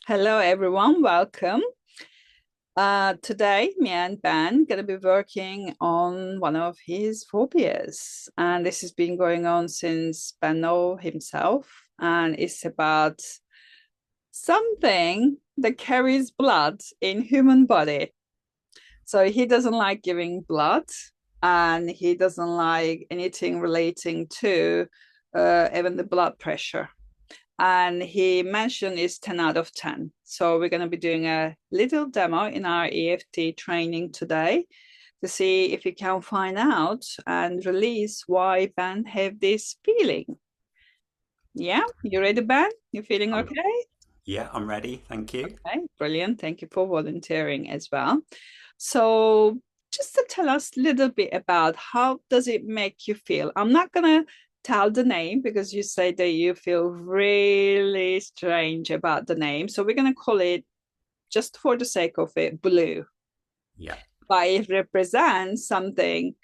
Hello, everyone. Welcome. Today, me and Ben going to be working on one of his phobias, and this has been going on since Ben know himself, and it's about something that carries blood in human body. So he doesn't like giving blood, and he doesn't like anything relating to even the blood pressure, and he mentioned it's 10 out of 10. So we're going to be doing a little demo in our EFT training today to see if we can find out and release why Ben have this feeling. Yeah, you ready, Ben? You feeling I'm, okay? yeah, I'm ready. Thank you. Okay, brilliant. Thank you for volunteering as well. So just to tell us a little bit about how does it make you feel? I'm not gonna tell the name because you say that you feel really strange about the name. So we're gonna call it, just for the sake of it, blue. Yeah. But it represents something.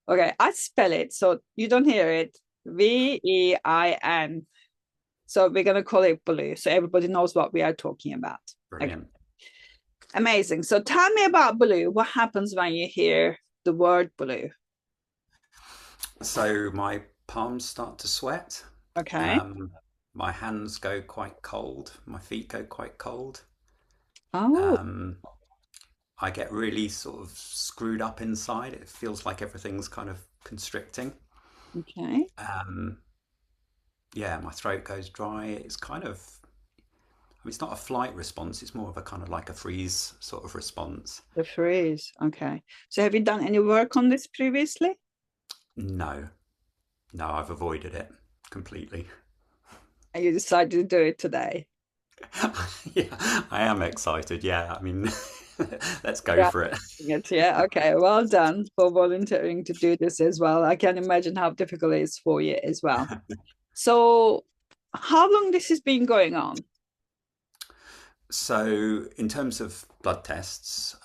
Okay, I spell it so you don't hear it. Vein. So we're gonna call it blue so everybody knows what we are talking about. Okay. Brilliant. Amazing. So tell me about blue. What happens when you hear the word blue? So my palms start to sweat. Okay. Um, my hands go quite cold. My feet go quite cold. Oh, Um, I get really sort of screwed up inside. It feels like everything's kind of constricting. okay. Um, yeah, my throat goes dry. It's kind of, I mean, it's not a flight response. It's more of a kind of like a freeze sort of response. The freeze. Okay. So have you done any work on this previously? No, no, I've avoided it completely. And you decided to do it today? Yeah, I am excited. Yeah, I mean, let's go Yeah. for it. Yeah. Okay. Well done for volunteering to do this as well. I can imagine how difficult it is for you as well. So, how long this has been going on? So, in terms of blood tests,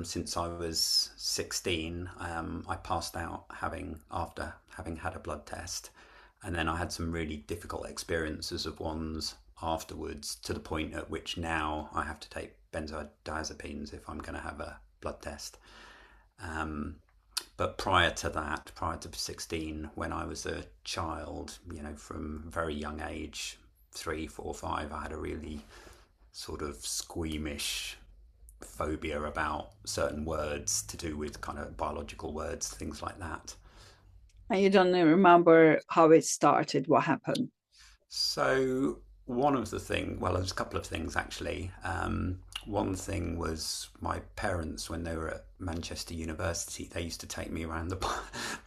since I was 16, I passed out after having had a blood test, and then I had some really difficult experiences of ones afterwards, to the point at which now I have to take benzodiazepines if I'm going to have a blood test. Um, But prior to that, prior to 16, when I was a child, from a very young age, 3, 4, 5, I had a really sort of squeamish phobia about certain words to do with kind of biological words, things like that. And you don't remember how it started, what happened? So well, there's a couple of things actually. One thing was my parents, when they were at Manchester University, they used to take me around the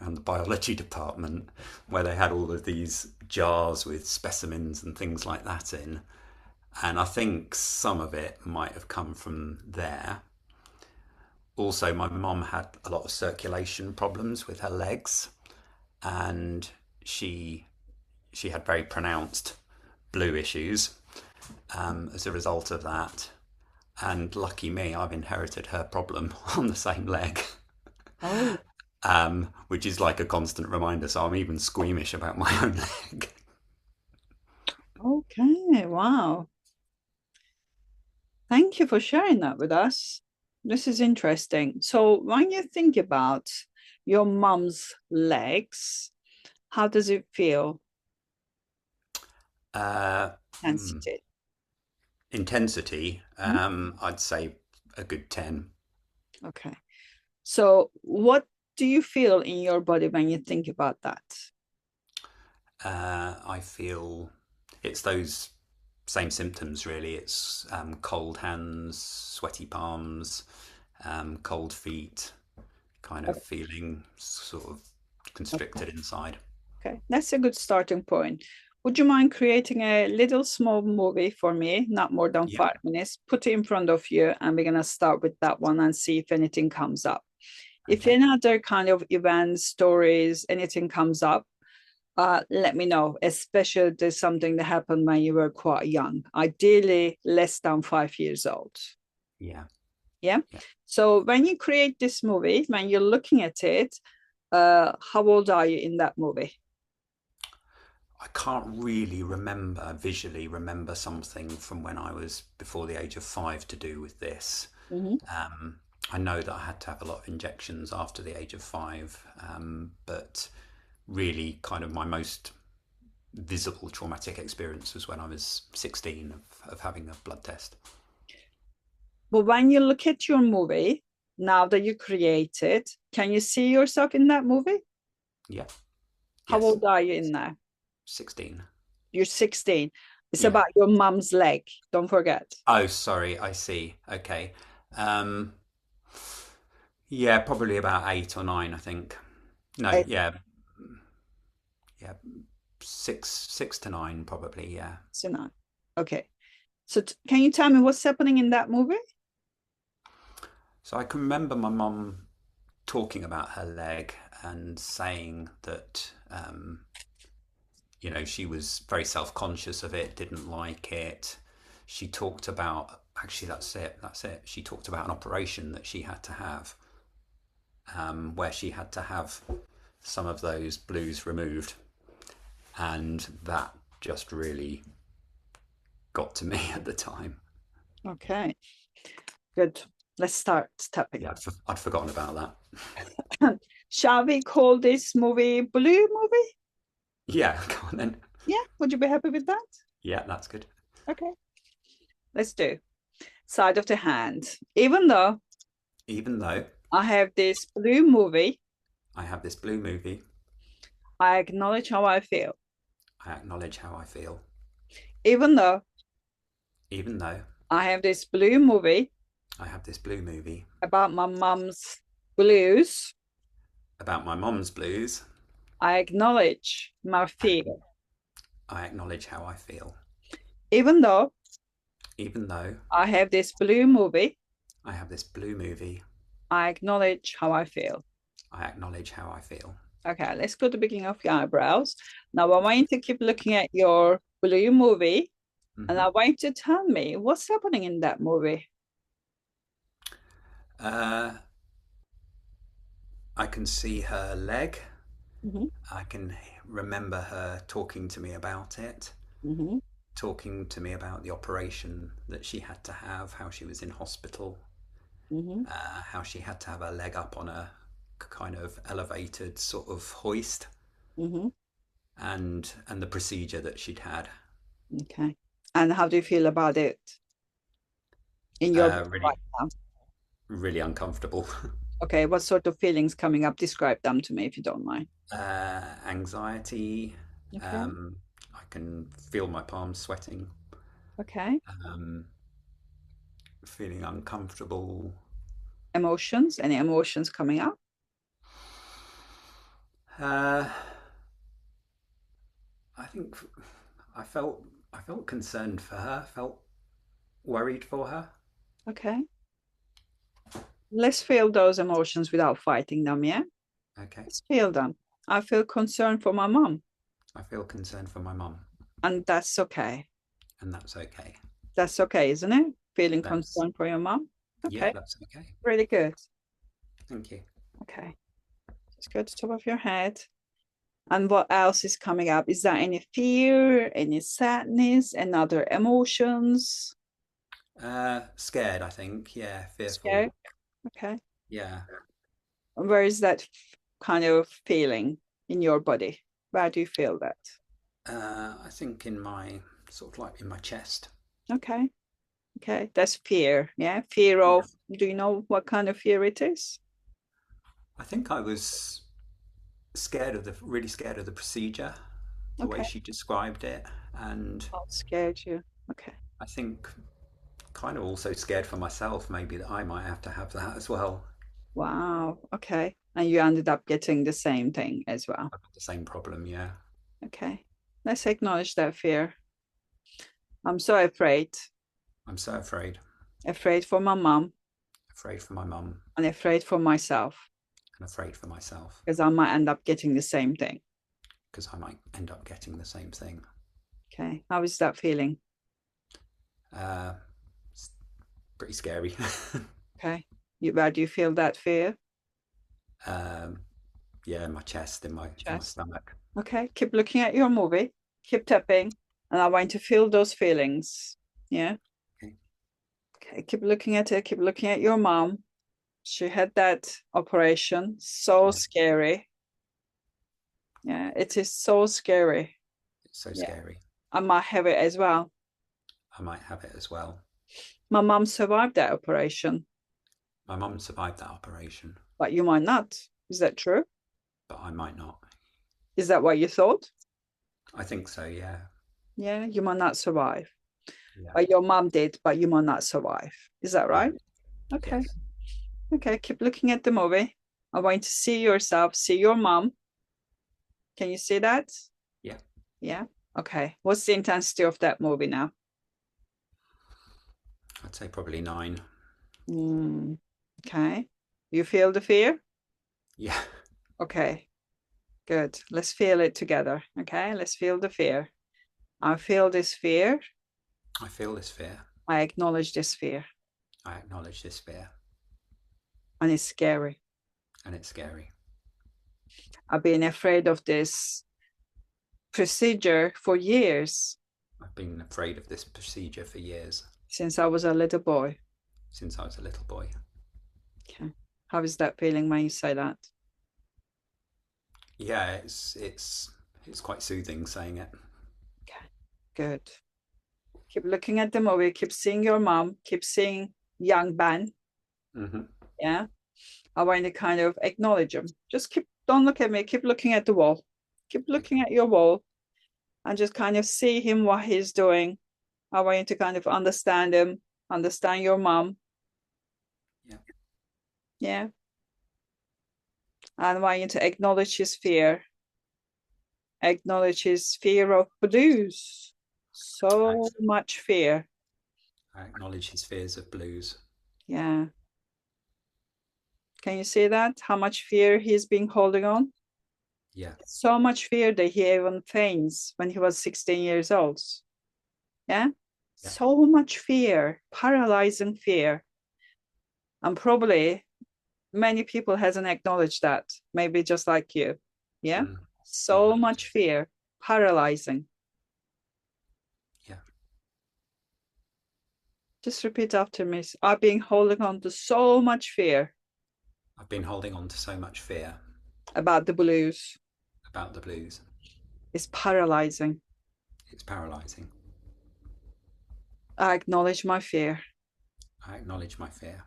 around the biology department, where they had all of these jars with specimens and things like that in. And I think some of it might have come from there. Also, my mum had a lot of circulation problems with her legs, and she she had very pronounced blue issues as a result of that. And lucky me, I've inherited her problem on the same leg, Oh, which is like a constant reminder. So I'm even squeamish about my own leg. okay. Wow. Thank you for sharing that with us. This is interesting. So, when you think about your mom's legs, how does it feel? Uh, hmm, Intensity. Intensity, Mhm. I'd say a good 10. Okay. So, what do you feel in your body when you think about that? I feel it's those same symptoms really. It's cold hands, sweaty palms, cold feet, kind of feeling sort of Okay. constricted inside. Okay, that's a good starting point. Would you mind creating a little small movie for me, not more than Yeah. 5 minutes? Put it in front of you, and we're gonna start with that one and see if anything comes up. If Okay. any other kind of events, stories, anything comes up, let me know, especially if there's something that happened when you were quite young, ideally less than 5 years old. Yeah. Yeah. Yeah. So when you create this movie, when you're looking at it, how old are you in that movie? I can't really visually remember something from when I was before the age of 5 to do with this. Mm-hmm. Um, I know that I had to have a lot of injections after the age of 5, but really kind of my most visible traumatic experience was when I was 16 of having a blood test. But when you look at your movie, now that you created, can you see yourself in that movie? Yeah. How Yes. old are you in there? 16. You're 16. It's Yeah. about your mom's leg. Don't forget. Oh, sorry. I see. Okay. Um, yeah, probably about 8 or 9, I think. No, Eight yeah, yeah, six to nine, probably. Yeah. to nine. Okay. So can you tell me what's happening in that movie? So I can remember my mum talking about her leg and saying that, she was very self conscious of it, didn't like it. She talked about, actually, that's it. That's it. She talked about an operation that she had to have, where she had to have some of those blues removed. And that just really got to me at the time. Okay. Good. Let's start tapping. Yeah, I'd forgotten about that. Shall we call this movie Blue Movie? Yeah, go on then. Yeah. Would you be happy with that? Yeah, that's good. Okay. Let's do side of the hand. Even though Even though I have this blue movie, I have this blue movie, I acknowledge how I feel. I acknowledge how I feel. Even though Even though I have this blue movie I have this blue movie about my mom's blues, about my mom's blues, I acknowledge my I, fear. I acknowledge how I feel. Even though Even though I have this blue movie, I have this blue movie, I acknowledge how I feel. I acknowledge how I feel. Okay, let's go to the beginning of your eyebrows. Now I want you to keep looking at your blue movie and Hmm. I want you to tell me what's happening in that movie. Uh, I can see her leg. Mm-hmm. I can remember her talking to me about it, Mm-hmm. talking to me about the operation that she had to have, how she was in hospital, Mm-hmm. how she had to have her leg up on a kind of elevated sort of hoist, Mm-hmm. and the procedure that she'd had. Okay. And how do you feel about it in your body right Really, now? really uncomfortable. Okay, what sort of feelings coming up? Describe them to me if you don't mind. Anxiety. Okay. Um, I can feel my palms sweating. Okay. Um, Feeling uncomfortable. Emotions, any emotions coming up? Uh, I think I felt I felt concerned for her. Felt worried for her. Okay. Let's feel those emotions without fighting them, yeah? Okay. Let's feel them. I feel concerned for my mom, I feel concerned for my mum, and that's okay. and that's okay. That's okay, isn't it? Feeling That's concerned for your mom. Yeah, Okay, that's okay. really good. Thank you. Okay, just go to the top of your head. And what else is coming up? Is there any fear, any sadness, and other emotions? Scared, I think. Yeah, fearful. Scared? Okay. Yeah. Where is that kind of feeling in your body? Where do you feel that? I think in my sort of like in my chest. Okay. Okay. That's fear. Yeah. Fear Yeah. of, do you know what kind of fear it is? I think I was really scared of the procedure, the way Okay. she described it, and Not scared you. Okay. I think kind of also scared for myself, maybe that I might have to have that as well. Wow. Okay. And you ended up getting the same thing as well. I've got the same problem, yeah. Okay. Let's acknowledge that fear. I'm so afraid. I'm so afraid. Afraid for my mom Afraid for my mum and afraid for myself and afraid for myself because I might end up getting the same thing. because I might end up getting the same thing. Okay. How is that feeling? Uh, it's pretty scary. Okay. Where do you feel that fear? um, yeah, in my chest, in my Chest. stomach. Okay. Keep looking at your movie. Keep tapping, and I want to feel those feelings. Yeah. Okay. Okay. Keep looking at it. Keep looking at your mom. She had that operation. So Yeah. scary. Yeah, it is so scary. It's so Yeah. scary. I might have it as well. I might have it as well. My mom survived that operation, My mum survived that operation, but you might not. Is that true? but I might not. Is that what you thought? I think so, yeah. Yeah, you might not survive. Yeah. But your mom did, but you might not survive. Is that Yeah. right? Okay. Yes. Okay. Keep looking at the movie. I want to see yourself, see your mom. Can you see that? Yeah. Yeah. Okay. What's the intensity of that movie now? I'd say probably 9. Mm, okay. You feel the fear? Yeah. Okay. Good. Let's feel it together. Okay. Let's feel the fear. I feel this fear. I feel this fear. I acknowledge this fear. I acknowledge this fear. And it's scary. And it's scary. I've been afraid of this procedure for years I've been afraid of this procedure for years, since I was a little boy. since I was a little boy. Okay. How is that feeling when you say that? Yeah, it's quite soothing saying it. Okay. Good. Keep looking at the movie. Keep seeing your mom. Keep seeing young Ben. Hmm. Yeah. I want to kind of acknowledge him. Just keep, don't look at me. Keep looking at the wall. Keep looking Okay. at your wall and just kind of see him, what he's doing. I want you to kind of understand him, understand your mom. Yeah. Yeah. And I want you to acknowledge his fear, acknowledge his fear of blues. I, So much fear. I acknowledge his fears of blues. Yeah. Can you see that? How much fear he's been holding on? Yeah. So much fear that he even faints when he was 16 years old. Yeah. Yeah. So much fear, paralyzing fear. And probably many people hasn't acknowledged that. Maybe just like you. Yeah. Mm. So Mm. much fear, paralyzing. Yeah. Just repeat after me. I've been holding on to so much fear I've been holding on to so much fear about the blues. about the blues. It's paralyzing. It's paralyzing. I acknowledge my fear. I acknowledge my fear.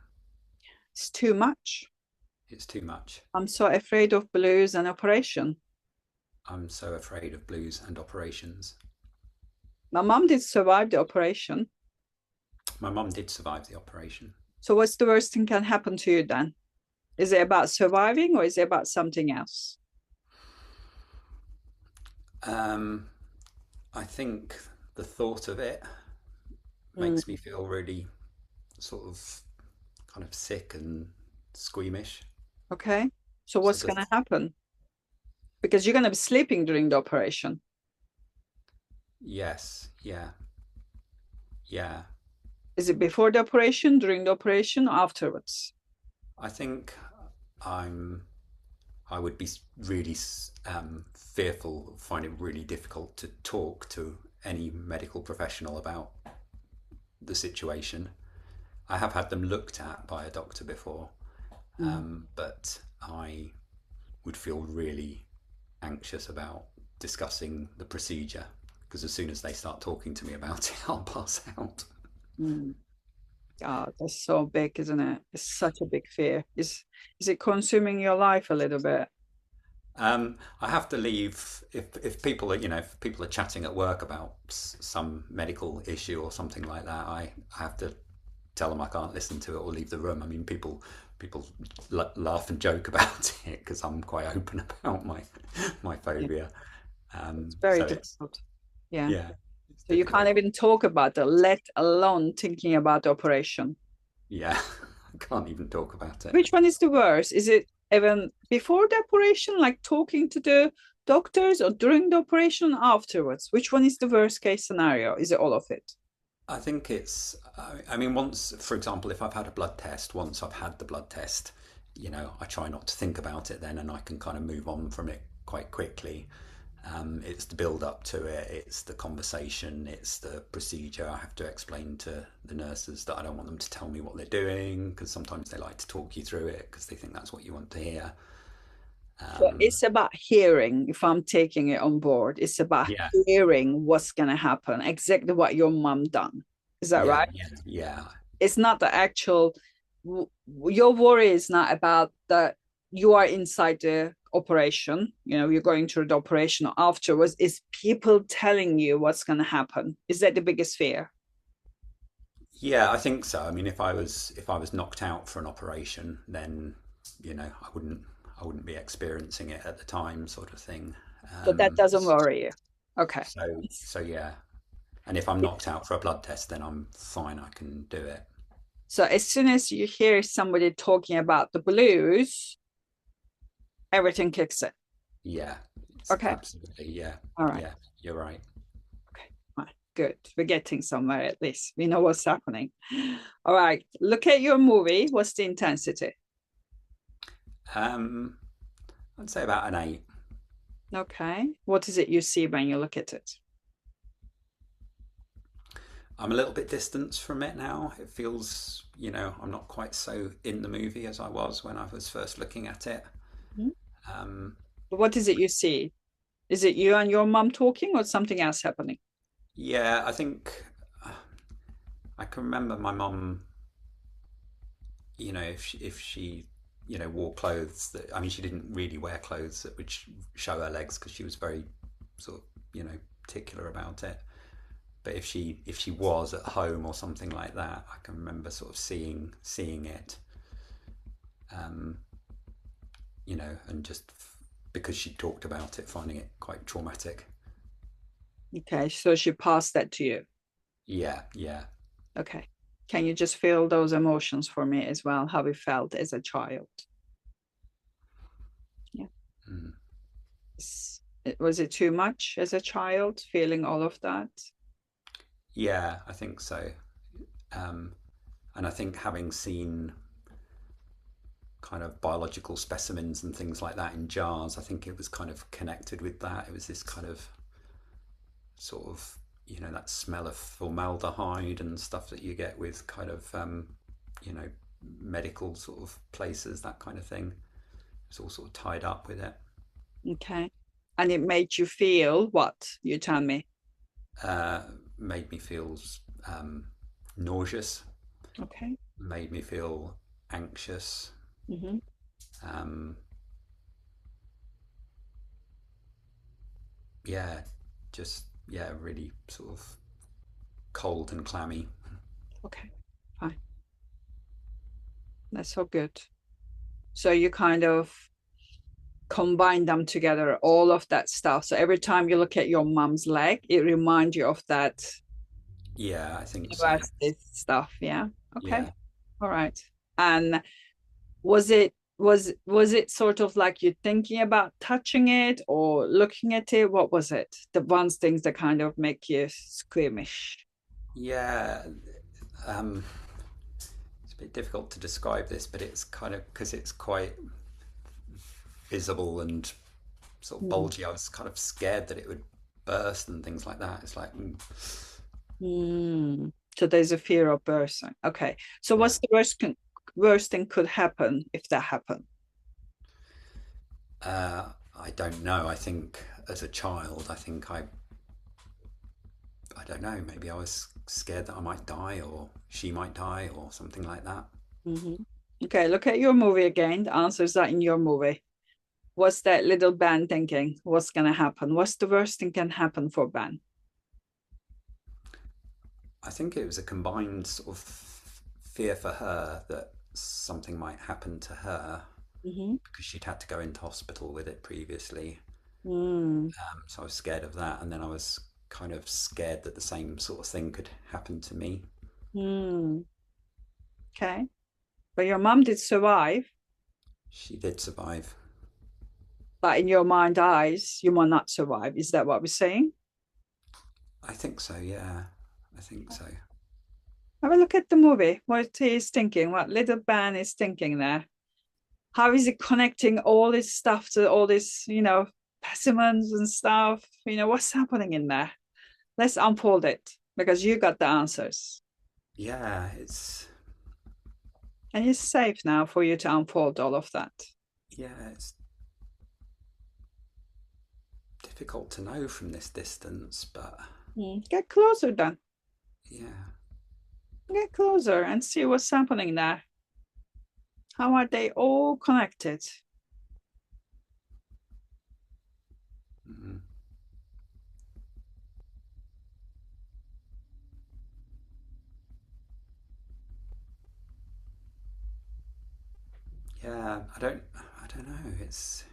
It's too much. It's too much. I'm so afraid of blues and operation. I'm so afraid of blues and operations. My mom did survive the operation. My mum did survive the operation. So what's the worst thing can happen to you then? Is it about surviving or is it about something else? Um, I think the thought of it makes Mm, me feel really sort of kind of sick and squeamish. okay. So So what's going to happen? Because you're going to be sleeping during the operation. yes, yeah, yeah. Is it before the operation, during the operation, or afterwards? I think I'm. I would be really fearful, find it really difficult to talk to any medical professional about the situation. I have had them looked at by a doctor before, Mm, but I would feel really anxious about discussing the procedure because as soon as they start talking to me about it, I'll pass out. mm. God, that's so big, isn't it? It's such a big fear. Is it consuming your life a little bit? I have to leave if people are if people are chatting at work about some medical issue or something like that. I have to tell them I can't listen to it or leave the room. I mean, people laugh and joke about it because I'm quite open about my Yeah, phobia. it's very So it's difficult. Yeah. yeah, it's So you can't difficult. even talk about it, let alone thinking about the operation. Yeah, I can't even talk about it. Which one is the worst? Is it even before the operation, like talking to the doctors, or during the operation afterwards? Which one is the worst case scenario? Is it all of it? I think it's. I mean, once, for example, if I've had a blood test, once I've had the blood test, I try not to think about it then, and I can kind of move on from it quite quickly. It's the build up to it, it's the conversation, it's the procedure. I have to explain to the nurses that I don't want them to tell me what they're doing, because sometimes they like to talk you through it because they think that's what you want to hear. So Um, it's about hearing, if I'm taking it on board, it's about yeah, hearing what's going to happen, exactly what your mom done. Is that yeah, right? yeah, yeah, It's not the actual, your worry is not about that you are inside the operation, you're going through the operation afterwards. It's people telling you what's going to happen. Is that the biggest fear? yeah. I think so. I mean, if I was knocked out for an operation, then I wouldn't be experiencing it at the time, sort of thing. So that Um, doesn't worry you. Okay. so yeah. And if I'm knocked out for a blood test, then I'm fine. I can do it. So as soon as you hear somebody talking about the blues, everything kicks in. Yeah, it's Okay. absolutely. Yeah, All right. yeah. You're right. Okay. All right. Good. We're getting somewhere at least. We know what's happening. All right. Look at your movie. What's the intensity? Um, I'd say about an 8. Okay. What is it you see when you look at it? I'm a little bit distanced from it now. It feels, I'm not quite so in the movie as I was when I was first looking at it. Mhm. Um, What is it you see? Is it you and your mom talking or something else happening? yeah, I think I can remember my mum. If she wore clothes that, I mean, she didn't really wear clothes that would show her legs because she was very sort of particular about it. But if she was at home or something like that, I can remember sort of seeing it, um, and just because she talked about it, finding it quite traumatic. Okay. So she passed that to you. Yeah, yeah. Okay. Can you just feel those emotions for me as well? How we felt as a child? Yeah. Mm. Was it too much as a child, feeling all of that? Yeah, I think so. Um, and I think having seen kind of biological specimens and things like that in jars, I think it was kind of connected with that. It was this kind of sort of, that smell of formaldehyde and stuff that you get with kind of, you know, medical sort of places, that kind of thing. It's all sort of tied up with it. Okay. And it made you feel what? You tell me. Uh, Made me feel um, nauseous, Okay. made me feel anxious. Mm-hmm. Um, yeah, just, yeah, really sort of cold and clammy. Okay. Fine. That's so good. So you kind of combine them together, all of that stuff. So every time you look at your mom's leg, it reminds you of that Yeah, I think so. university stuff. Yeah. Okay. Yeah. All right. And was it sort of like you thinking about touching it or looking at it? What was it? The ones things that kind of make you squeamish. Yeah. Um, it's a bit difficult to describe this, but it's kind of because it's quite visible and sort of Mm. bulgy. I was kind of scared that it would burst and things like that. It's like, Mm. So there's a fear of bursting. Okay. So yeah. what's the worst thing could happen if that happened? I don't know. I think as a child, I don't know. Maybe I was scared that I might die or she might die or something like that. Hmm. Okay, look at your movie again. The answers are in your movie. What's that little Ben thinking? What's gonna happen? What's the worst thing can happen for Ben? I think it was a combined sort of fear for her that something might happen to her Mm-hmm. because she'd had to go into hospital with it previously. Mm. So I was scared of that, and then I was kind of scared that the same sort of thing could happen to me. Mm. Okay. But your mom did survive, She did survive. but in your mind eyes, you might not survive. Is that what we're saying? I think so, yeah. I think so. Have a look at the movie. What he's thinking, what little Ben is thinking there. How is he connecting all this stuff to all this, specimens and stuff. What's happening in there? Let's unfold it because you got the answers. Yeah, it's And it's safe now for you to unfold all of that. yeah, it's difficult to know from this distance, but Get closer then. yeah, Get closer and see what's happening there. How are they all connected? mm, yeah. I don't know. It's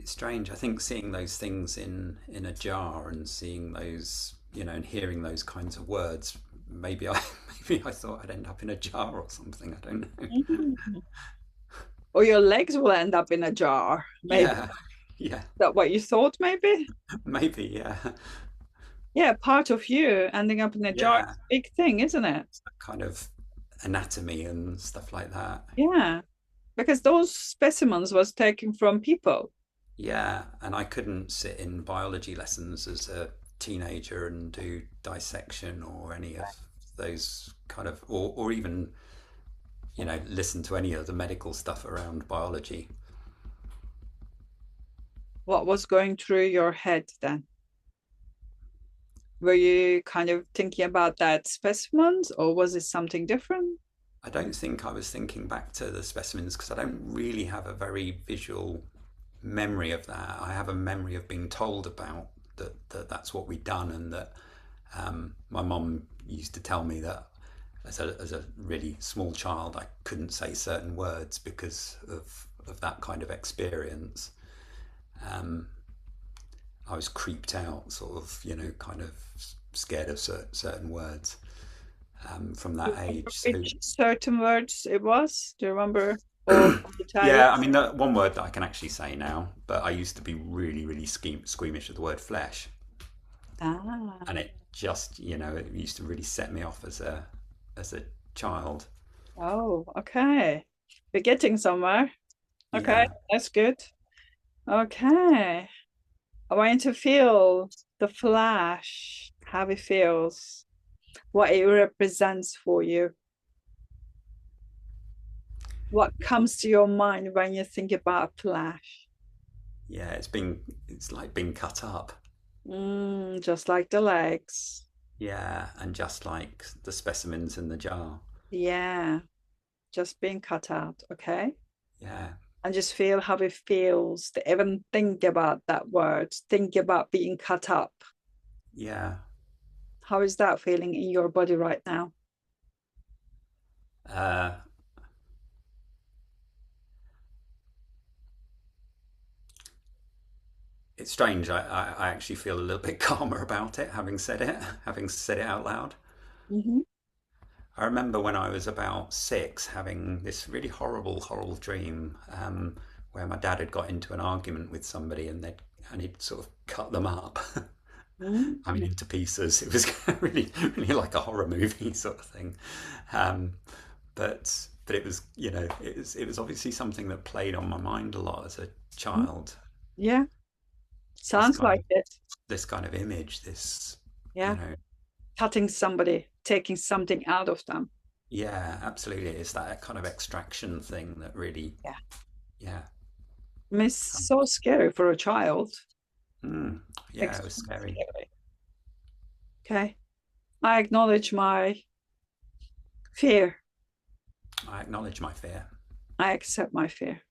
strange. I think seeing those things in a jar and seeing those, and hearing those kinds of words, maybe I maybe I thought I'd end up in a jar or something. I don't know. Mhm. Or your legs will end up in a jar. Maybe Yeah, yeah, that what you thought, maybe? maybe, yeah, Yeah, part of you ending up in a jar yeah. is a big thing, isn't it? It's that kind of anatomy and stuff like that. Yeah, because those specimens was taken from people. Yeah, and I couldn't sit in biology lessons as a teenager and do dissection or any of those kind of, or even, listen to any of the medical stuff around biology. What was going through your head then? Were you kind of thinking about that specimens or was it something different? I don't think I was thinking back to the specimens because I don't really have a very visual memory of that. I have a memory of being told about that's what we'd done, and that my mum used to tell me that as a really small child, I couldn't say certain words because of that kind of experience. Um, I was creeped out, sort of, kind of scared of certain words from Do you that remember age. So, which certain words it was? Do you remember? Or can you tell yeah, I us? mean, the one word that I can actually say now, but I used to be really, really squeamish of the word flesh. Ah, And it just, it used to really set me off as a child. oh, okay. We're getting somewhere. Okay, Yeah, that's good. Okay. I want you to feel the flash, how it feels, what it represents for you. What comes to your mind when you think about flash? yeah, it's like being cut up. Just like the legs. Yeah, and just like the specimens in the jar. Yeah, just being cut out. Okay. Yeah, And just feel how it feels to even think about that word, think about being cut up. yeah. How is that feeling in your body right now? Uh, it's strange. I actually feel a little bit calmer about it, having said it out loud. Mm-hmm. I remember when I was about 6 having this really horrible, horrible dream where my dad had got into an argument with somebody and he'd sort of cut them up. I mean, Mm-hmm. into pieces. It was really, really like a horror movie sort of thing. Um, but it was, it was obviously something that played on my mind a lot as a child. Yeah, This sounds kind like of it. this kind of image, this, you Yeah, know, cutting somebody, taking something out of them. yeah, absolutely. It's that kind of extraction thing that really, Yeah. yeah, I mean, it's so scary for a child. mm, yeah, it was Extremely scary. scary. Okay. I acknowledge my fear. I acknowledge my fear. I accept my fear.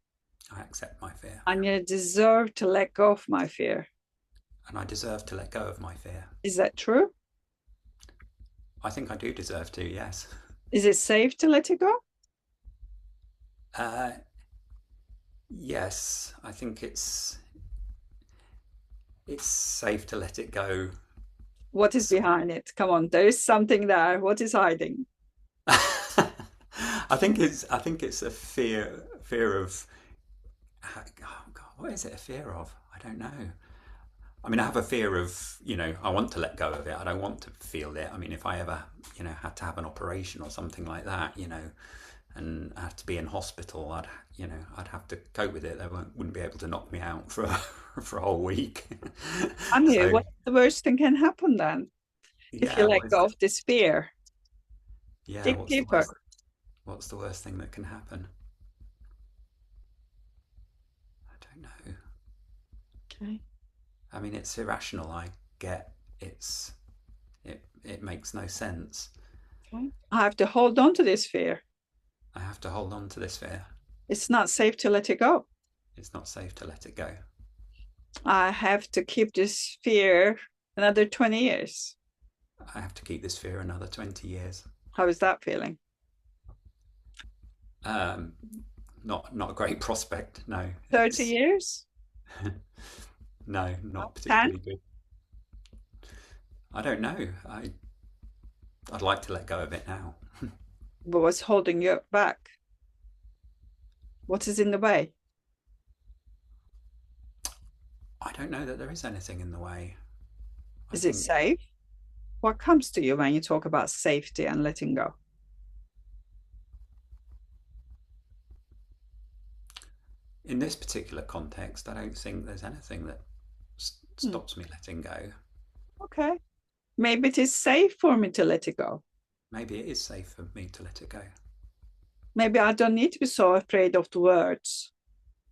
I accept my fear. And you deserve to let go of my fear. And I deserve to let go of my fear. Is that true? I think I do deserve to, yes. Is it safe to let it go? Uh, yes, I think it's safe to let it go. What is Sort behind it? Come on, there is something there. What is hiding? of. I think it's a fear of, oh God, what is it a fear of? I don't know. I mean, I have a fear of, I want to let go of it. I don't want to feel it. I mean, if I ever, had to have an operation or something like that, and I have to be in hospital, I'd have to cope with it. They wouldn't be able to knock me out for for a whole week. I mean, So what's the worst thing can happen then if you yeah, let go of this fear? yeah, Dig deeper. what's the worst thing that can happen? I don't know. Okay. I mean, it's irrational. I get it's it makes no sense. Okay. I have to hold on to this fear. I have to hold on to this fear. It's not safe to let it go. It's not safe to let it go. I have to keep this fear another 20 years. I have to keep this fear another 20 years. How is that feeling? Um, not a great prospect. No, 30 it's years? no, not 10? particularly good. I don't know. I'd like to let go of it now. But what's holding you back? What is in the way? I don't know that there is anything in the way. I Is it think safe? What comes to you when you talk about safety and letting go? in this particular context, I don't think there's anything that Hmm. stops me letting go. Okay. Maybe it is safe for me to let it go. Maybe it is safe for me to let it go. Maybe I don't need to be so afraid of the words.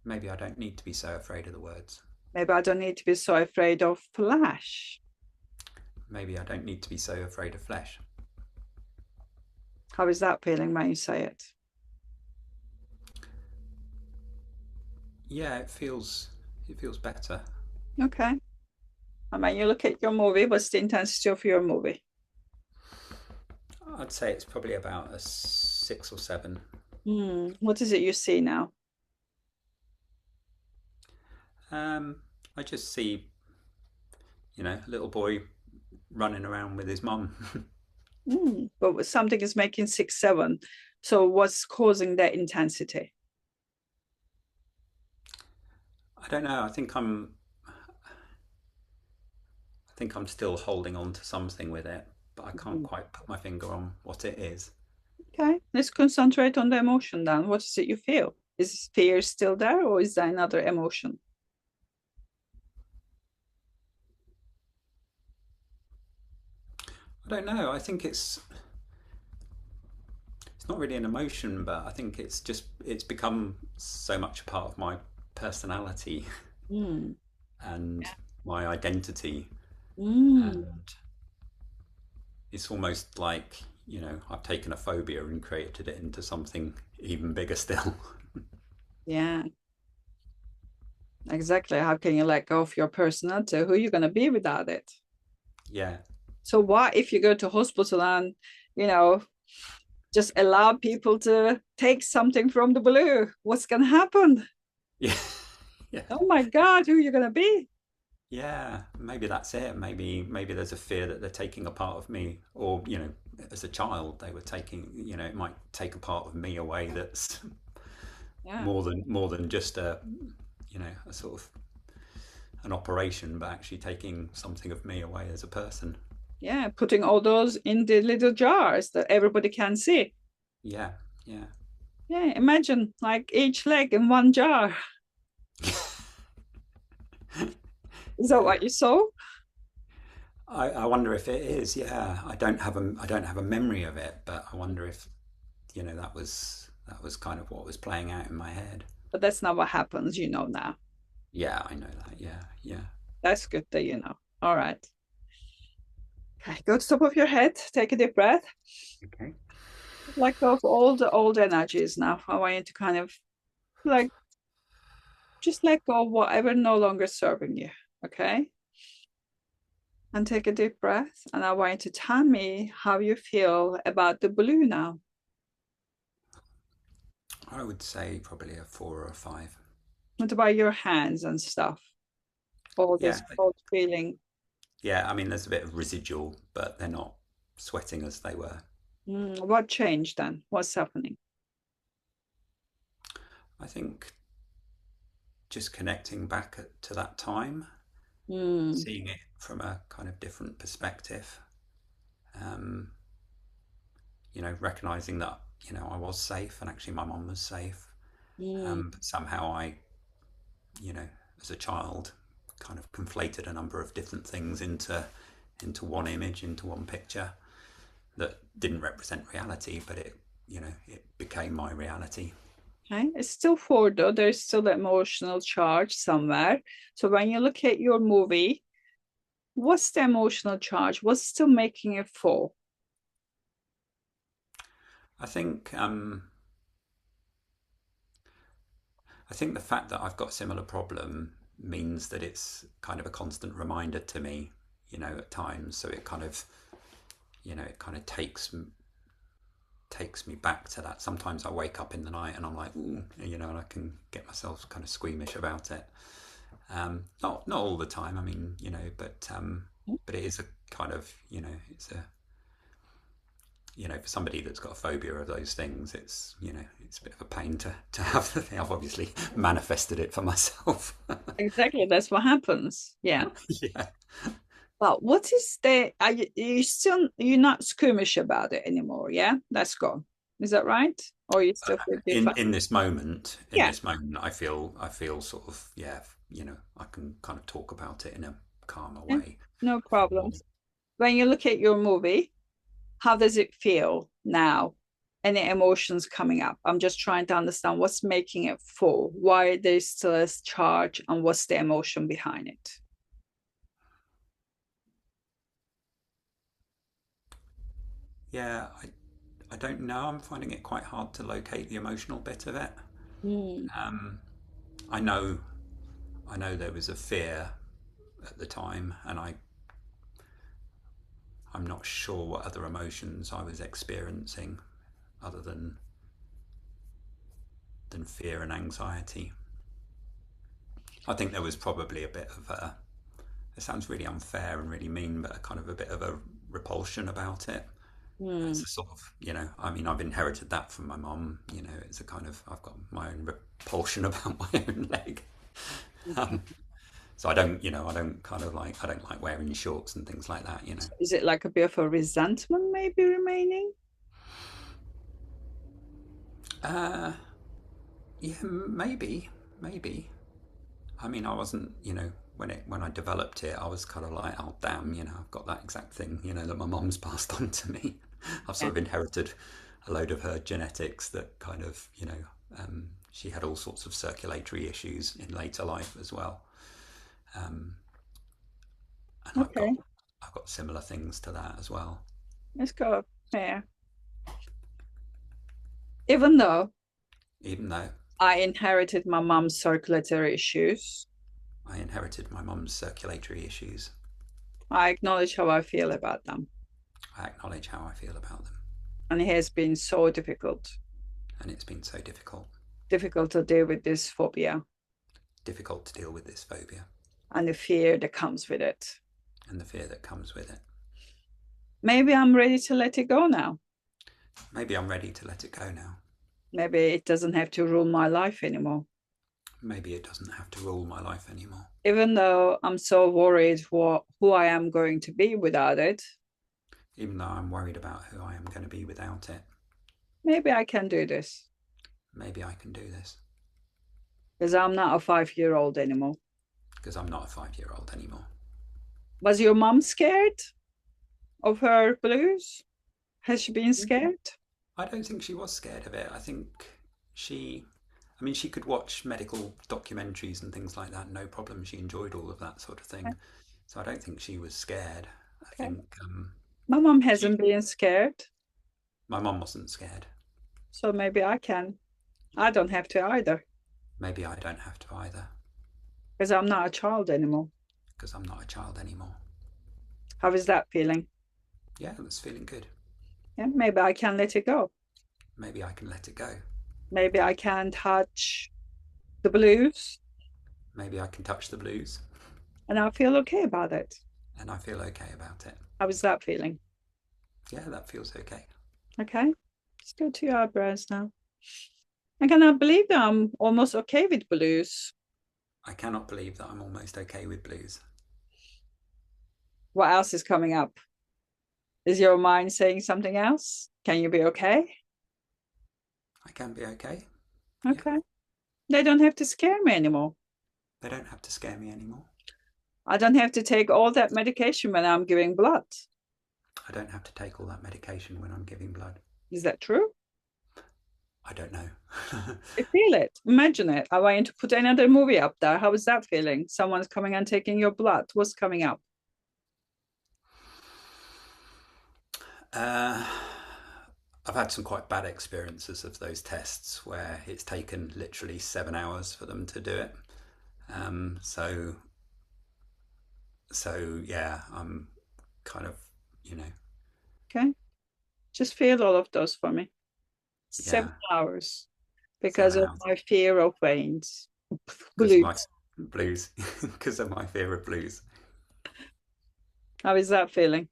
Maybe I don't need to be so afraid of the words. Maybe I don't need to be so afraid of flash. Maybe I don't need to be so afraid of flesh. How is that feeling when you say it? Yeah, it feels better. Okay. And when you look at your movie, what's the intensity of your movie? I'd say it's probably about a 6 or 7. What is it you see now? I just see, a little boy running around with his mum. But something is making 6, 7. So what's causing that intensity? I don't know. I think I'm still holding on to something with it, but I can't Mm. quite put my finger on what it is. Okay, let's concentrate on the emotion then. What is it you feel? Is fear still there or is there another emotion? I don't know. I think it's not really an emotion, but I think it's become so much a part of my personality Mm. and my identity, Mm. and it's almost like I've taken a phobia and created it into something even bigger still. Yeah, exactly. How can you let go of your personality? Who are you going to be without it? Yeah. So what if you go to hospital and, you know, just allow people to take something from the blue? What's going to happen? Yeah. Yeah. Oh my God, who are you going to be? Yeah, maybe that's it. Maybe there's a fear that they're taking a part of me, or as a child they were taking. It might take a part of me away that's Yeah. more than just a sort of an operation, but actually taking something of me away as a person. Yeah. Putting all those in the little jars that everybody can see. Yeah, yeah. Yeah. Imagine like each leg in one jar. Is that Yeah. what you saw? I wonder if it is. Yeah, I don't have a memory of it, but I wonder if that was kind of what was playing out in my head. But that's not what happens, now. Yeah, I know that. Yeah, yeah. That's good that you know. All right. Okay. Go to the top of your head. Take a deep breath. Okay. Let go of all the old energies now. I want you to kind of like just let go of whatever no longer serving you. Okay. And take a deep breath. And I want you to tell me how you feel about the blue now. I would say probably a 4 or a 5. What about your hands and stuff? All Yeah, this cold feeling. yeah. I mean, there's a bit of residual, but they're not sweating as they were. What changed then? What's happening? I think just connecting back to that time, Mm, seeing it from a kind of different perspective, um, recognizing that I was safe, and actually my mum was safe. Mm. But somehow you know, as a child, kind of conflated a number of different things into one image, into one picture that didn't represent reality, but it became my reality. Okay. It's still four though. There's still emotional charge somewhere. So when you look at your movie, what's the emotional charge? What's still making it four? I think I think the fact that I've got a similar problem means that it's kind of a constant reminder to me, at times. So it kind of takes me back to that. Sometimes I wake up in the night and I'm like, ooh, and I can get myself kind of squeamish about it. Not all the time. I mean, but it is a kind of, for somebody that's got a phobia of those things, it's a bit of a pain to have the thing. I've obviously manifested it for myself. Exactly, that's what happens. Yeah. Yeah. But what is the are you still you're not squeamish about it anymore, yeah? That's gone. Is that right? Or you still feel In different? in this moment, in Yeah. this moment, I feel sort of, yeah, I can kind of talk about it in a calmer Yeah, way. no Or problems. When you look at your movie, how does it feel now? Any emotions coming up? I'm just trying to understand what's making it full, why there's still a charge, and what's the emotion behind it. yeah, I don't know. I'm finding it quite hard to locate the emotional bit of it. Mm, Um, I know I know there was a fear at the time, and I'm not sure what other emotions I was experiencing other than fear and anxiety. I think there was probably a bit of a, it sounds really unfair and really mean, but a kind of a bit of a repulsion about it. It's mm, a sort of, I mean, I've inherited that from my mum. It's a kind of, I've got my own repulsion about my own leg. Um, okay. so I don't kind of like, I don't like wearing shorts and things like that. So is it like a bit of a resentment maybe remaining? Uh, yeah, maybe. I mean, I wasn't, when I developed it, I was kind of like, oh damn, I've got that exact thing, that my mom's passed on to me. I've Yeah. sort of inherited a load of her genetics that kind of, she had all sorts of circulatory issues in later life as well, um, and I've got Okay. I've got similar things to that as well. Let's go. Yeah. Even though Even though I inherited my mom's circulatory issues, I inherited my mom's circulatory issues, I acknowledge how I feel about them. I acknowledge how I feel about them, And it has been so difficult, and it's been so difficult to deal with this phobia difficult to deal with this phobia and the fear that comes with it. and the fear that comes with it. Maybe I'm ready to let it go now. Maybe I'm ready to let it go now. Maybe it doesn't have to rule my life anymore. Maybe it doesn't have to rule my life anymore. Even though I'm so worried for who I am going to be without it, Even though I'm worried about who I am going to be without it, maybe I can do this maybe I can do this because I'm not a 5 year old anymore. because I'm not a 5 year old anymore. Was your mom scared of her blues? Has she been scared? I don't think she was scared of it. I think she, I mean, she could watch medical documentaries and things like that, no problem. She enjoyed all of that sort of thing. So I don't think she was scared. I Okay. think My mom she, hasn't been scared, my mum wasn't scared. so maybe I can. I don't have to either Maybe I don't have to either because I'm not a child anymore. because I'm not a child anymore. How is that feeling? Yeah, that's feeling good. Yeah, maybe I can let it go. Maybe I can let it go. Maybe I can touch the blues Maybe I can touch the blues and I feel okay about it. and I feel okay about it. How is that feeling? Yeah, that feels okay. Okay, let's go to your eyebrows now. I cannot believe that I'm almost okay with blues. I cannot believe that I'm almost okay with blues. What else is coming up? Is your mind saying something else? Can you be okay? I can be okay. Yeah, Okay. They don't have to scare me anymore. they don't have to scare me anymore. I don't have to take all that medication when I'm giving blood. I don't have to take all that medication when I'm giving blood. Is that true? I don't know. I feel it. Imagine it. I want you to put another movie up there. How is that feeling? Someone's coming and taking your blood. What's coming up? uh, I've had some quite bad experiences of those tests where it's taken literally 7 hours for them to do it. Um, so, so yeah, I'm kind of, you know, Okay. Just feel all of those for me. Seven yeah, hours because seven of hours my fear of veins. because of my Blues. blues, because of my fear of blues. How is that feeling?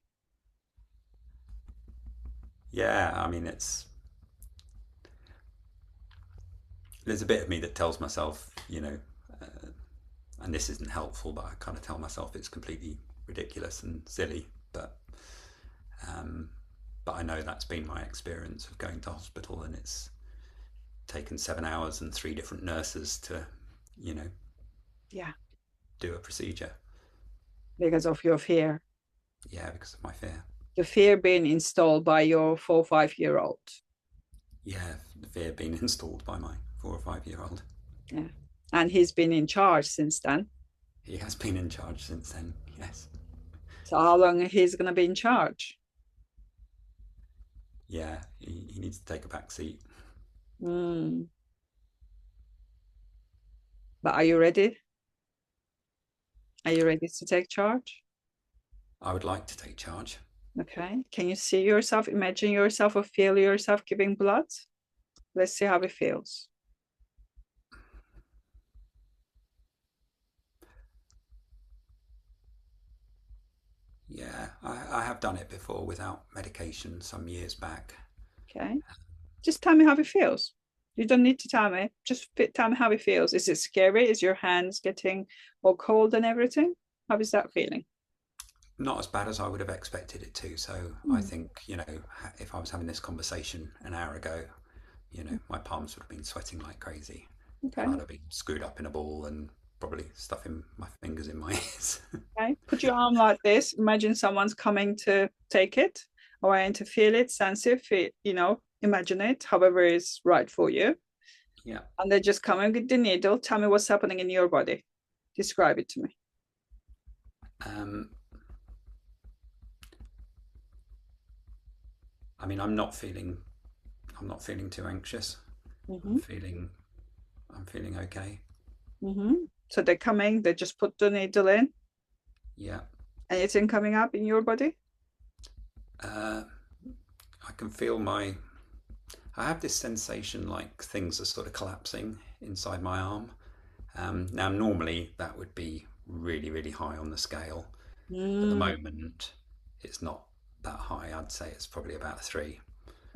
Yeah, I mean, there's a bit of me that tells myself, and this isn't helpful, but I kind of tell myself it's completely ridiculous and silly. Um, but I know that's been my experience of going to hospital, and it's taken 7 hours and three different nurses to, you know, Yeah, do a procedure. because of your fear. Yeah, because of my fear. The fear being installed by your 4 or 5 year old. Yeah, the fear being installed by my 4 or 5 year old. Yeah. And he's been in charge since then. He has been in charge since then. Yes. So how long he's gonna be in charge? Yeah, he needs to take a back seat. Mm. But are you ready? Are you ready to take charge? I would like to take charge. Okay. Can you see yourself, imagine yourself, or feel yourself giving blood? Let's see how it feels. Yeah, I have done it before without medication some years back. Okay. Just tell me how it feels. You don't need to tell me. Just tell me how it feels. Is it scary? Is your hands getting all cold and everything? How is that feeling? Not as bad as I would have expected it to. So I Hmm. think, if I was having this conversation an hour ago, my palms would have been sweating like crazy, and I'd Okay. have been screwed up in a ball and probably stuffing my fingers in my ears. Okay. Put your arm like this. Imagine someone's coming to take it. I want you to feel it, sense it, imagine it, however is right for you. Yeah. And they're just coming with the needle. Tell me what's happening in your body. Describe it to me. Um, I mean, I'm not feeling too anxious. I'm Mm-hmm. feeling, I'm feeling okay. Mm-hmm. So they're coming, they just put the needle in. Yeah. Anything coming up in your body? Uh, I can feel I have this sensation like things are sort of collapsing inside my arm. Now, normally that would be really, really high on the scale. At the Mm, moment, it's not that high. I'd say it's probably about a 3,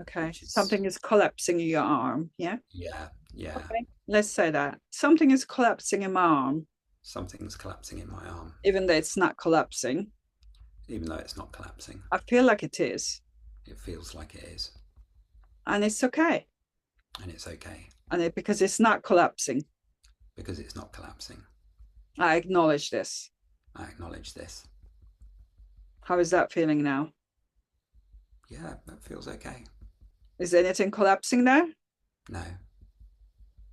okay. which is, Something is collapsing in your arm. Yeah. yeah, yeah. Okay. Let's say that. Something is collapsing in my arm, Something's collapsing in my arm, even though it's not collapsing. even though it's not collapsing. I feel like it is. It feels like it is, And it's okay. and it's okay Because it's not collapsing. because it's not collapsing. I acknowledge this. I acknowledge this. How is that feeling now? Yeah, that feels okay. Is anything collapsing there? No,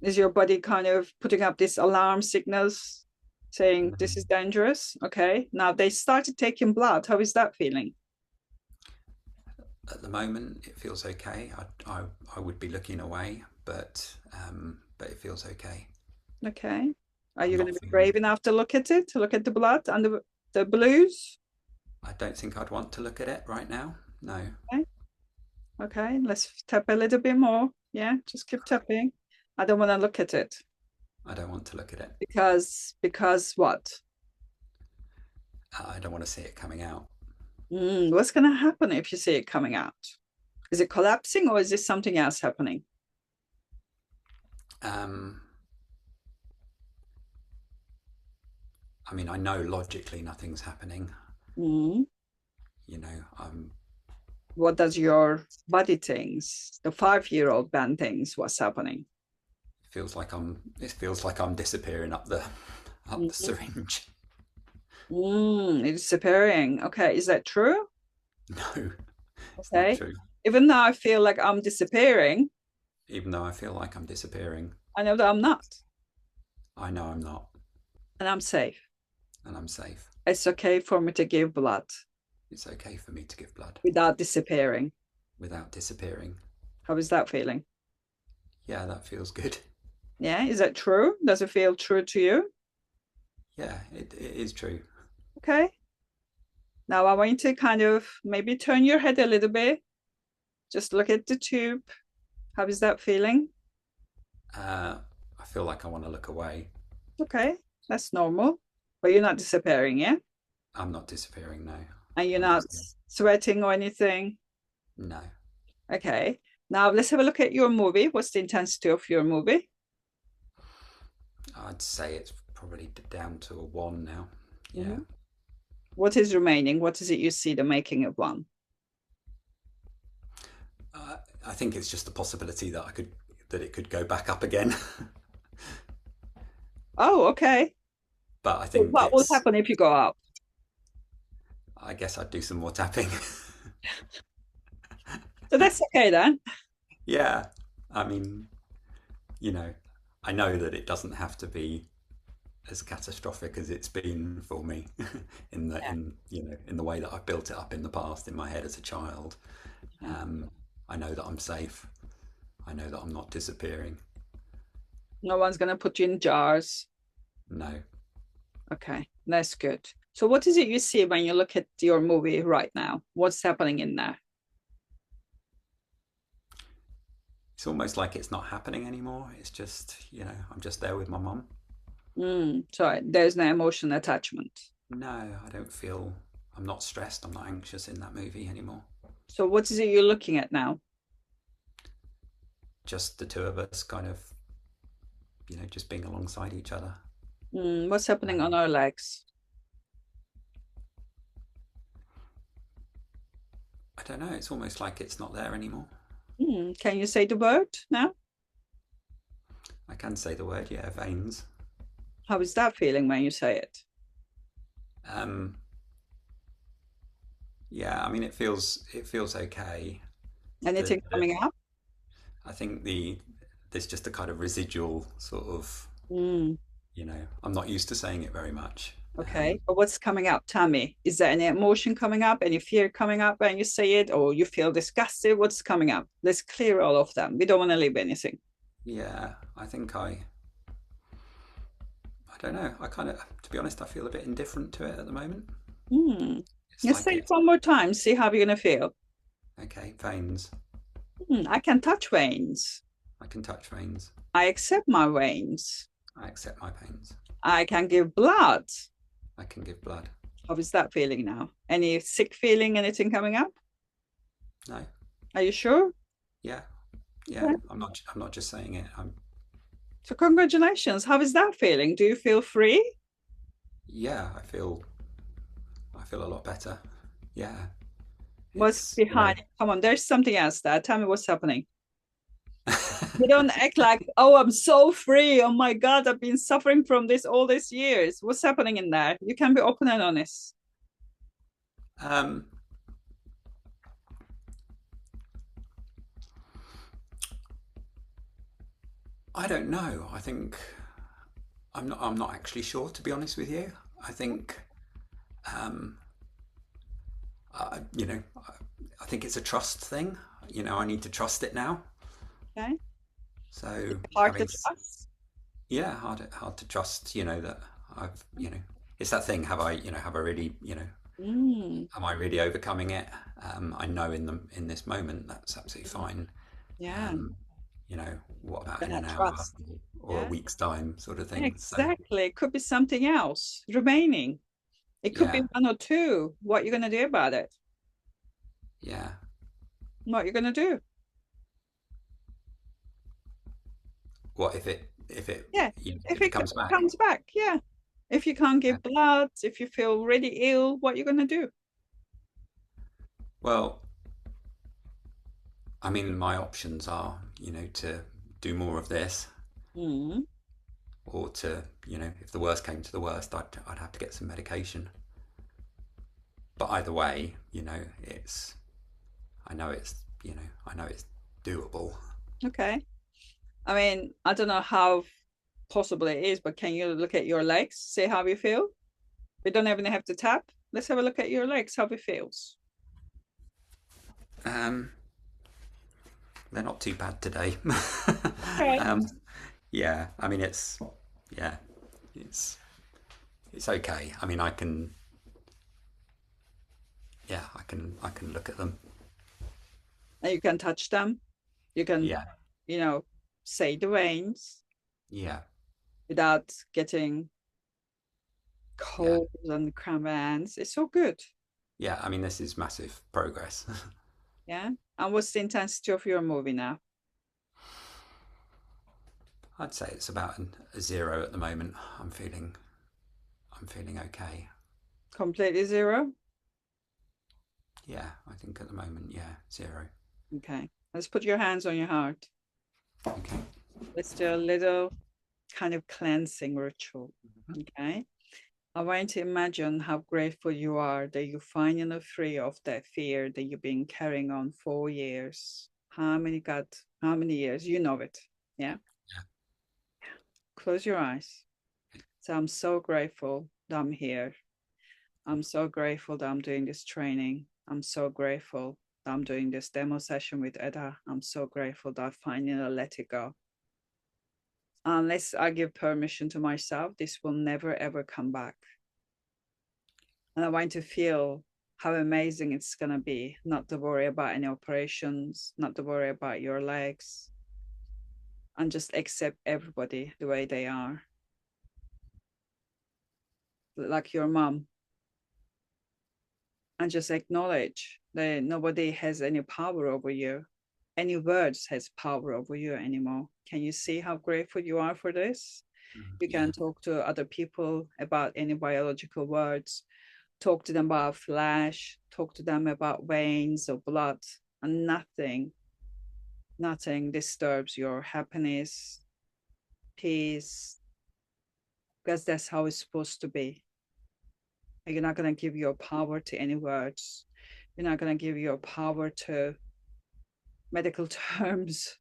Is your body kind of putting up these alarm signals saying no. this is dangerous? Okay. Now they started taking blood. How is that feeling? At the moment, it feels okay. I would be looking away, but it feels okay. Okay. Are I'm you going not to be feeling. brave enough to look at it, to look at the blood and the blues? I don't think I'd want to look at it right now. No, Okay. Okay. Let's tap a little bit more. Yeah. Just keep tapping. I don't want to look at it I don't want to look at it. because what? I don't want to see it coming out. What's going to happen if you see it coming out? Is it collapsing or is this something else happening? Um, I mean, I know logically nothing's happening. Mm, You know, I'm What does your body thinks? The 5-year-old Ben thinks what's happening. It feels like I'm disappearing up the Mhm. syringe. It's disappearing. Okay, is that true? No, it's not Okay. true. Even though I feel like I'm disappearing, Even though I feel like I'm disappearing, I know that I'm not, I know I'm not, and I'm safe. and I'm safe. It's okay for me to give blood It's okay for me to give blood without disappearing. without disappearing. How is that feeling? Yeah, that feels good. Yeah, is that true? Does it feel true to you? Yeah, it is true. Okay. Now I want you to kind of maybe turn your head a little bit. Just look at the tube. How is that feeling? Uh, I feel like I want to look away. Okay, that's normal. But you're not disappearing, yeah? I'm not disappearing, no. And you're I'm not just, sweating or anything. no. Okay. Now let's have a look at your movie. What's the intensity of your movie? I'd say it's probably down to a one now. Yeah. Mhm. What is remaining? What is it you see the making of one? Uh, I think it's just the possibility that it could go back up again. Oh, okay. But I So think what will happen if you go out? I guess I'd do some more tapping. So that's okay then. Yeah. I mean, you know, I know that it doesn't have to be as catastrophic as it's been for me in the way that I've built it up in the past in my head as a child. Yeah. Um, I know that I'm safe. I know that I'm not disappearing. No one's gonna put you in jars. No, Okay, that's good. So what is it you see when you look at your movie right now? What's happening in there? it's almost like it's not happening anymore. It's just, I'm just there with my mum. So there's no emotional attachment. No, I'm not stressed. I'm not anxious in that movie anymore. So what is it you're looking at now? Just the two of us kind of, just being alongside each other. What's happening on Um, our legs? I don't know. It's almost like it's not there anymore. Can you say the word now? I can say the word, yeah, veins. How is that feeling when you say it? Um, yeah, I mean, it feels okay. The, Anything the coming up? I think there's just a kind of residual sort of, Mm, I'm not used to saying it very much. okay. But what's coming up? Tell me. Is there any emotion coming up? Any fear coming up when you say it? Or you feel disgusted? What's coming up? Let's clear all of them. We don't want to leave anything. Yeah, I don't know. I kind of, to be honest, I feel a bit indifferent to it at the moment. Mm. It's Let's like say it it's one more time. See how you're going to feel. okay, veins. I can touch veins. I can touch veins. I accept my veins. I accept my pains. I can give blood. I can give blood. How is that feeling now? Any sick feeling? Anything coming up? No. Are you sure? Yeah. Yeah. Yeah. I'm not just saying it. So congratulations. How is that feeling? Do you feel free? Yeah, I feel a lot better. Yeah. What's It's, behind it? Come on, there's something else there. Tell me what's happening. You don't act like, oh, I'm so free. Oh my God, I've been suffering from this all these years. What's happening in there? You can be open and honest. um I don't know. I'm not actually sure, to be honest with you. I think um I, you know, I think it's a trust thing. I need to trust it now. Okay. So Hard to trust. yeah, hard to trust. That I've, it's that thing. Have I really, Mm, am I really overcoming it? I know in this moment that's absolutely fine. yeah. Um, what about in That an hour trust. or a Yeah. week's time, sort of thing. So Exactly. It could be something else remaining. It could be yeah, one or two. What you gonna do about it? yeah. What you gonna do? What if it Yeah. If if it it comes back? comes back, yeah. If you can't give blood, if you feel really ill, what you gonna do? Well, I mean, my options are, to do more of this, Mm, or to, if the worst came to the worst, I'd have to get some medication. But either way, I know it's doable. okay. I mean, I don't know how possible it is, but can you look at your legs, see how you feel? We don't even have to tap. Let's have a look at your legs, how it feels. Um, they're not too bad today. Okay. um, yeah, I mean, yeah, it's, it's okay. I mean, I can look at them. And you can touch them. You can, Yeah, you know, say the veins yeah, without getting yeah, cold and cramps. It's so good. yeah. I mean, this is massive progress. Yeah. And what's the intensity of your movie now? I'd say it's about a zero at the moment. I'm feeling okay. Completely zero? Yeah, I think at the moment, yeah, zero. Okay. Let's put your hands on your heart. Okay. Let's do a little kind of cleansing ritual. Mhm. Okay. I want you to imagine how grateful you are that you're finally free of that fear that you've been carrying on 4 years. How many years? You know it. Yeah. Yeah, Close your eyes. So I'm so grateful that I'm here. I'm so grateful that I'm doing this training. I'm so grateful that I'm doing this demo session with Eda. I'm so grateful that I finally let it go. Unless I give permission to myself, this will never ever come back. And I want to feel how amazing it's going to be, not to worry about any operations, not to worry about your legs, and just accept everybody the way they are. Like your mom, and just acknowledge that nobody has any power over you. Any words has power over you anymore. Can you see how grateful you are for this? You yeah, can talk to other people about any biological words, talk to them about flesh, talk to them about veins or blood, and nothing disturbs your happiness, peace, because that's how it's supposed to be. You're not going to give your power to any words. You're not going to give your power to medical terms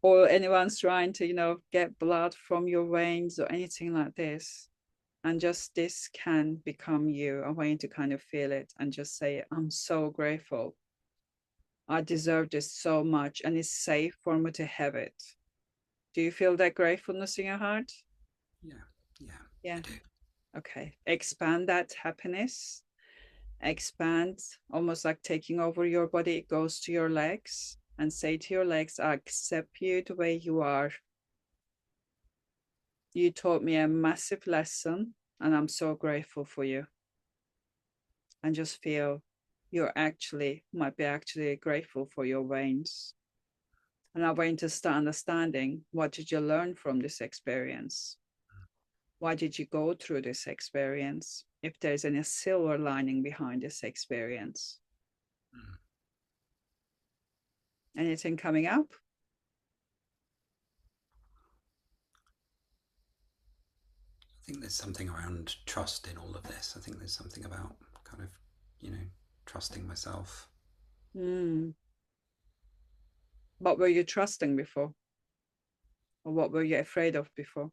or anyone's trying to, get blood from your veins or anything like this. And just this can become you. I want you to kind of feel it and just say, I'm so grateful. I deserve this so much and it's safe for me to have it. Do you feel that gratefulness in your heart? yeah, yeah. I Yeah. do. Okay. Expand that happiness. Expand, almost like taking over your body. It goes to your legs and say to your legs, I accept you the way you are. You taught me a massive lesson and I'm so grateful for you. And just feel you're actually, might be actually grateful for your veins. And I want you to start understanding, what did you learn from this experience? Why did you go through this experience? If there's any silver lining behind this experience, Mm. anything coming up? I think there's something around trust in all of this. I think there's something about kind of, trusting myself. Mm. What were you trusting before? Or what were you afraid of before?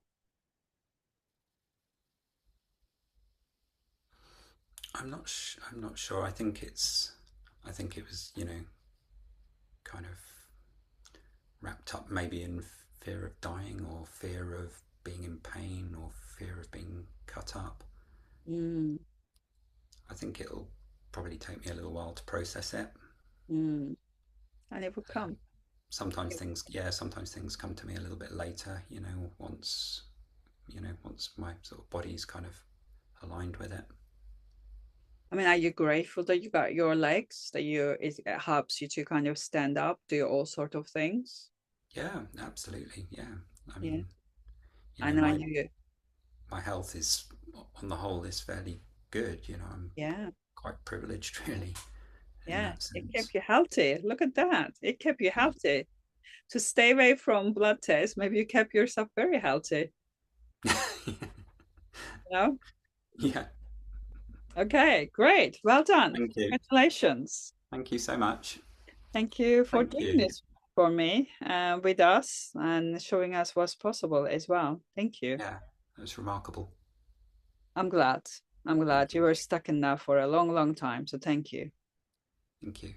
I'm not sure. I think it was, kind of wrapped up maybe in fear of dying or fear of being in pain or fear of being cut up. Mm. I think it'll probably take me a little while to process it. Mm. And it will come. Sometimes things come to me a little bit later, once my sort of body's kind of aligned with it. I mean, are you grateful that you got your legs, that it helps you to kind of stand up, do all sort of things? Yeah, absolutely. Yeah. I Yeah. mean, And are you, my health on the whole is fairly good. I'm yeah. quite privileged, really. in Yeah, that it kept sense. you healthy. Look at that. It kept you healthy. To stay away from blood tests, maybe you kept yourself very healthy. You know? Yeah. Okay, great. Well done. Thank you. Congratulations. Thank you so much. Thank you for Thank doing you. this for me with us and showing us what's possible as well. Thank you. Yeah, it was remarkable. I'm glad. I'm Thank glad you you. were stuck in that for a long, long time. So thank you. Thank you.